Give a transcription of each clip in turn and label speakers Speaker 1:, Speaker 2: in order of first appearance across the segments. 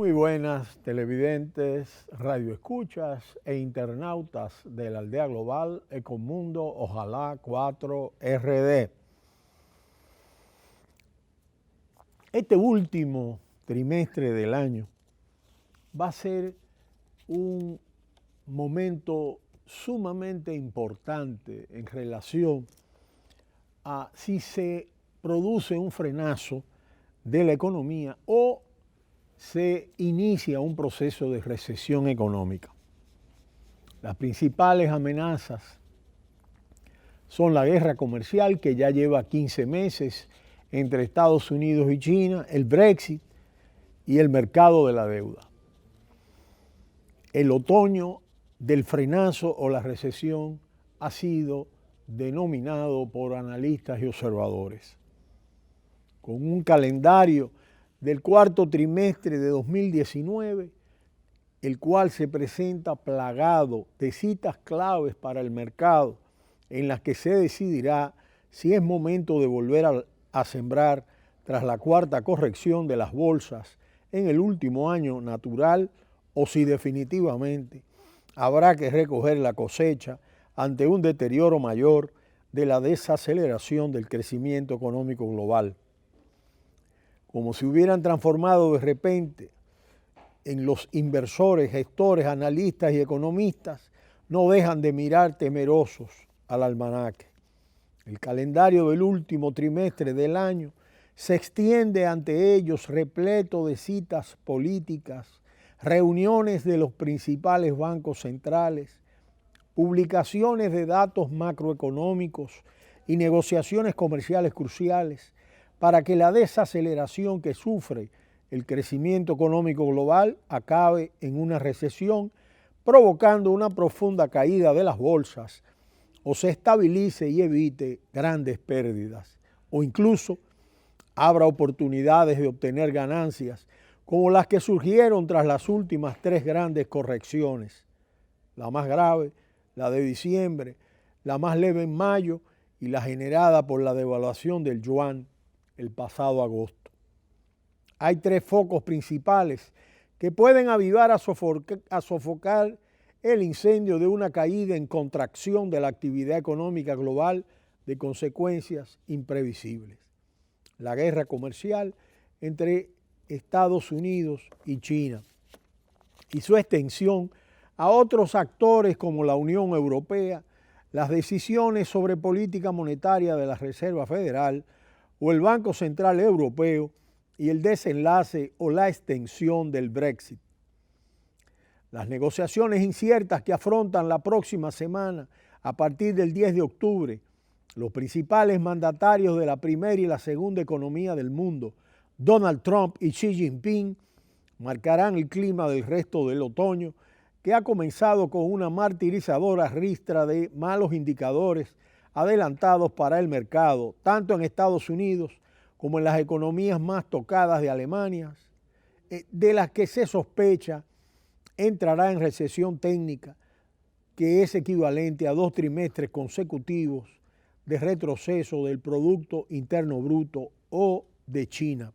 Speaker 1: Muy buenas televidentes, radioescuchas e internautas de la aldea global Ecomundo Ojalá 4RD. Este último trimestre del año va a ser un momento sumamente importante en relación a si se produce un frenazo de la economía o se inicia un proceso de recesión económica. Las principales amenazas son la guerra comercial, que ya lleva 15 meses entre Estados Unidos y China, el Brexit y el mercado de la deuda. El otoño del frenazo o la recesión ha sido denominado por analistas y observadores, con un calendario del cuarto trimestre de 2019, el cual se presenta plagado de citas claves para el mercado en las que se decidirá si es momento de volver a sembrar tras la cuarta corrección de las bolsas en el último año natural o si definitivamente habrá que recoger la cosecha ante un deterioro mayor de la desaceleración del crecimiento económico global. Como si hubieran transformado de repente en los inversores, gestores, analistas y economistas, no dejan de mirar temerosos al almanaque. El calendario del último trimestre del año se extiende ante ellos repleto de citas políticas, reuniones de los principales bancos centrales, publicaciones de datos macroeconómicos y negociaciones comerciales cruciales para que la desaceleración que sufre el crecimiento económico global acabe en una recesión, provocando una profunda caída de las bolsas, o se estabilice y evite grandes pérdidas, o incluso abra oportunidades de obtener ganancias como las que surgieron tras las últimas 3 grandes correcciones, la más grave, la de diciembre, la más leve en mayo y la generada por la devaluación del yuan el pasado agosto. Hay 3 focos principales que pueden avivar a sofocar el incendio de una caída en contracción de la actividad económica global de consecuencias imprevisibles. La guerra comercial entre Estados Unidos y China y su extensión a otros actores como la Unión Europea, las decisiones sobre política monetaria de la Reserva Federal o el Banco Central Europeo y el desenlace o la extensión del Brexit. Las negociaciones inciertas que afrontan la próxima semana a partir del 10 de octubre, los principales mandatarios de la primera y la segunda economía del mundo, Donald Trump y Xi Jinping, marcarán el clima del resto del otoño, que ha comenzado con una martirizadora ristra de malos indicadores adelantados para el mercado, tanto en Estados Unidos como en las economías más tocadas de Alemania, de las que se sospecha entrará en recesión técnica, que es equivalente a 2 trimestres consecutivos de retroceso del Producto Interno Bruto o de China.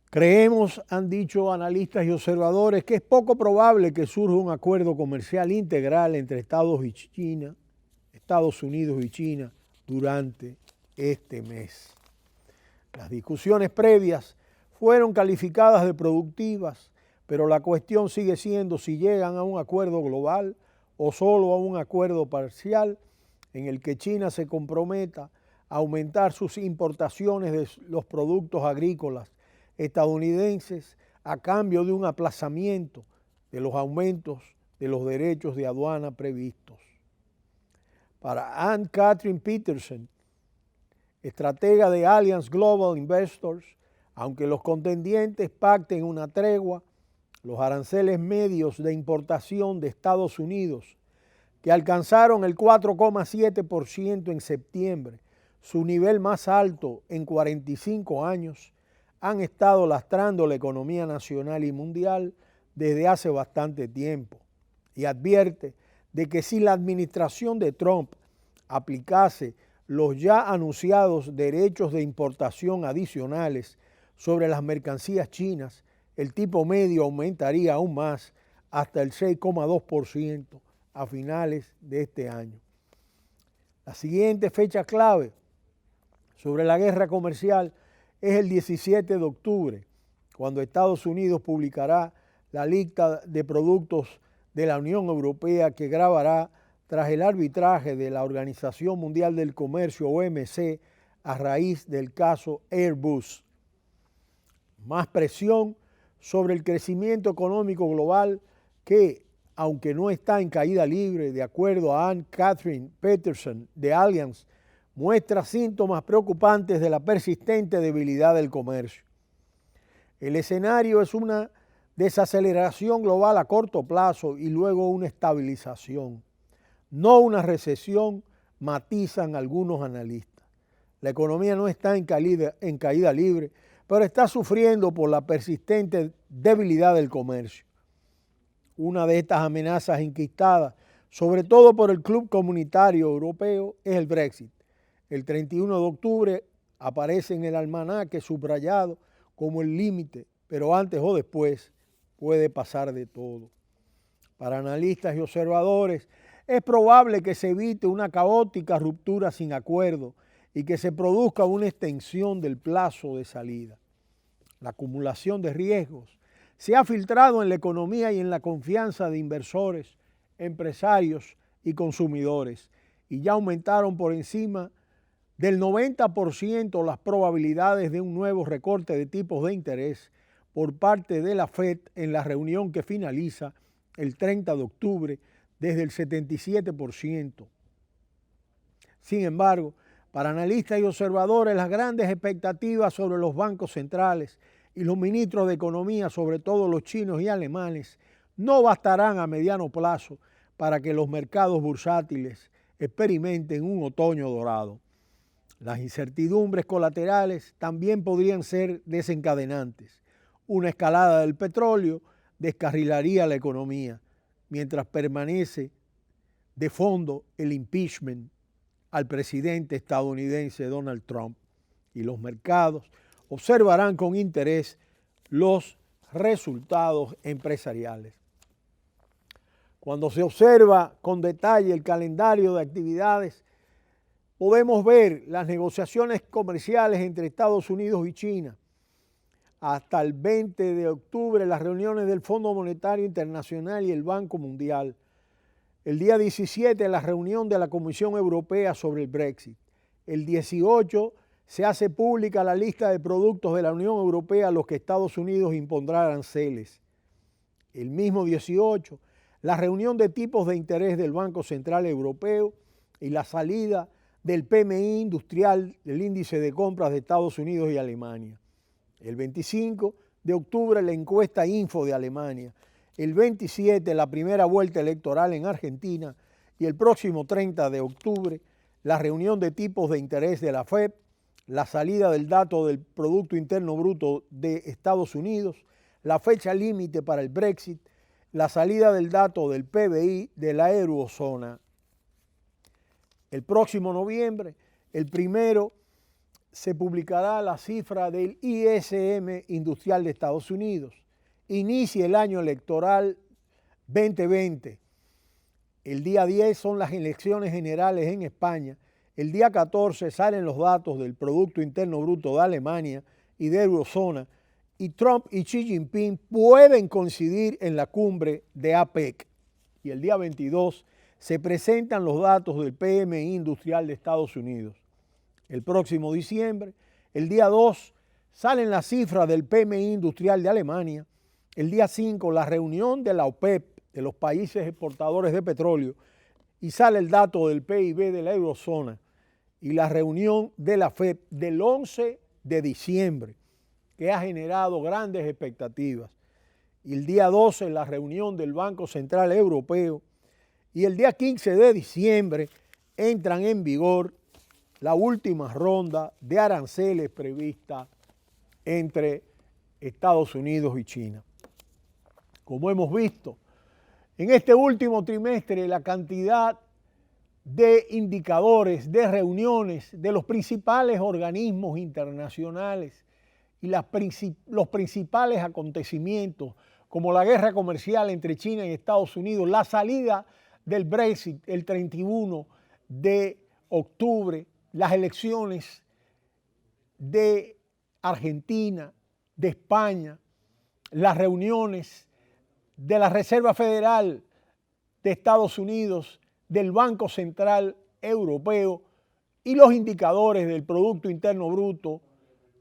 Speaker 1: Creemos, han dicho analistas y observadores, que es poco probable que surja un acuerdo comercial integral entre Estados Unidos y China durante este mes. Las discusiones previas fueron calificadas de productivas, pero la cuestión sigue siendo si llegan a un acuerdo global o solo a un acuerdo parcial en el que China se comprometa a aumentar sus importaciones de los productos agrícolas estadounidenses a cambio de un aplazamiento de los aumentos de los derechos de aduana previstos. Para Anne Catherine Peterson, estratega de Allianz Global Investors, aunque los contendientes pacten una tregua, los aranceles medios de importación de Estados Unidos, que alcanzaron el 4,7% en septiembre, su nivel más alto en 45 años, han estado lastrando la economía nacional y mundial desde hace bastante tiempo, y advierte de que si la administración de Trump aplicase los ya anunciados derechos de importación adicionales sobre las mercancías chinas, el tipo medio aumentaría aún más hasta el 6,2% a finales de este año. La siguiente fecha clave sobre la guerra comercial es el 17 de octubre, cuando Estados Unidos publicará la lista de productos de la Unión Europea que grabará tras el arbitraje de la Organización Mundial del Comercio, OMC, a raíz del caso Airbus. Más presión sobre el crecimiento económico global que, aunque no está en caída libre, de acuerdo a Anne-Catherine Peterson de Allianz, muestra síntomas preocupantes de la persistente debilidad del comercio. El escenario es una desaceleración global a corto plazo y luego una estabilización, no una recesión, matizan algunos analistas. La economía no está en caída libre, pero está sufriendo por la persistente debilidad del comercio. Una de estas amenazas enquistadas, sobre todo por el Club Comunitario Europeo, es el Brexit. El 31 de octubre aparece en el almanaque subrayado como el límite, pero antes o después puede pasar de todo. Para analistas y observadores, es probable que se evite una caótica ruptura sin acuerdo y que se produzca una extensión del plazo de salida. La acumulación de riesgos se ha filtrado en la economía y en la confianza de inversores, empresarios y consumidores, y ya aumentaron por encima del 90% las probabilidades de un nuevo recorte de tipos de interés por parte de la Fed en la reunión que finaliza el 30 de octubre desde el 77%. Sin embargo, para analistas y observadores, las grandes expectativas sobre los bancos centrales y los ministros de Economía, sobre todo los chinos y alemanes, no bastarán a mediano plazo para que los mercados bursátiles experimenten un otoño dorado. Las incertidumbres colaterales también podrían ser desencadenantes. Una escalada del petróleo descarrilaría la economía, mientras permanece de fondo el impeachment al presidente estadounidense Donald Trump, y los mercados observarán con interés los resultados empresariales. Cuando se observa con detalle el calendario de actividades, podemos ver las negociaciones comerciales entre Estados Unidos y China. Hasta el 20 de octubre, las reuniones del Fondo Monetario Internacional y el Banco Mundial. El día 17, la reunión de la Comisión Europea sobre el Brexit. El 18, se hace pública la lista de productos de la Unión Europea a los que Estados Unidos impondrá aranceles. El mismo 18, la reunión de tipos de interés del Banco Central Europeo y la salida del PMI industrial, del índice de compras de Estados Unidos y Alemania. El 25 de octubre, la encuesta Info de Alemania. El 27, la primera vuelta electoral en Argentina. Y el próximo 30 de octubre, la reunión de tipos de interés de la FED, la salida del dato del Producto Interno Bruto de Estados Unidos, la fecha límite para el Brexit, la salida del dato del PBI de la eurozona. El próximo noviembre, el primero, se publicará la cifra del ISM industrial de Estados Unidos. Inicia el año electoral 2020. El día 10 son las elecciones generales en España. El día 14 salen los datos del Producto Interno Bruto de Alemania y de Eurozona. Y Trump y Xi Jinping pueden coincidir en la cumbre de APEC. Y el día 22 se presentan los datos del PMI industrial de Estados Unidos. El próximo diciembre, el día 2, salen las cifras del PMI industrial de Alemania. El día 5, la reunión de la OPEP, de los países exportadores de petróleo, y sale el dato del PIB de la eurozona. Y la reunión de la FED del 11 de diciembre, que ha generado grandes expectativas. Y el día 12, la reunión del Banco Central Europeo. Y el día 15 de diciembre entran en vigor la última ronda de aranceles prevista entre Estados Unidos y China. Como hemos visto, en este último trimestre la cantidad de indicadores, de reuniones de los principales organismos internacionales y los principales acontecimientos, como la guerra comercial entre China y Estados Unidos, la salida del Brexit el 31 de octubre, las elecciones de Argentina, de España, las reuniones de la Reserva Federal de Estados Unidos, del Banco Central Europeo y los indicadores del Producto Interno Bruto,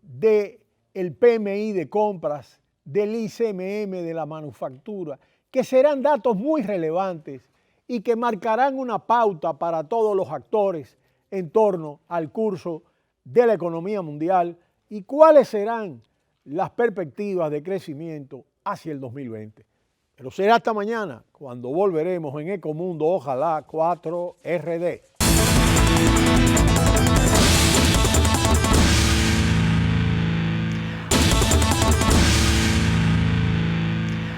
Speaker 1: del PMI de compras, del ICMM de la manufactura, que serán datos muy relevantes y que marcarán una pauta para todos los actores en torno al curso de la economía mundial y cuáles serán las perspectivas de crecimiento hacia el 2020. Pero será hasta mañana cuando volveremos en Ecomundo, ojalá 4RD.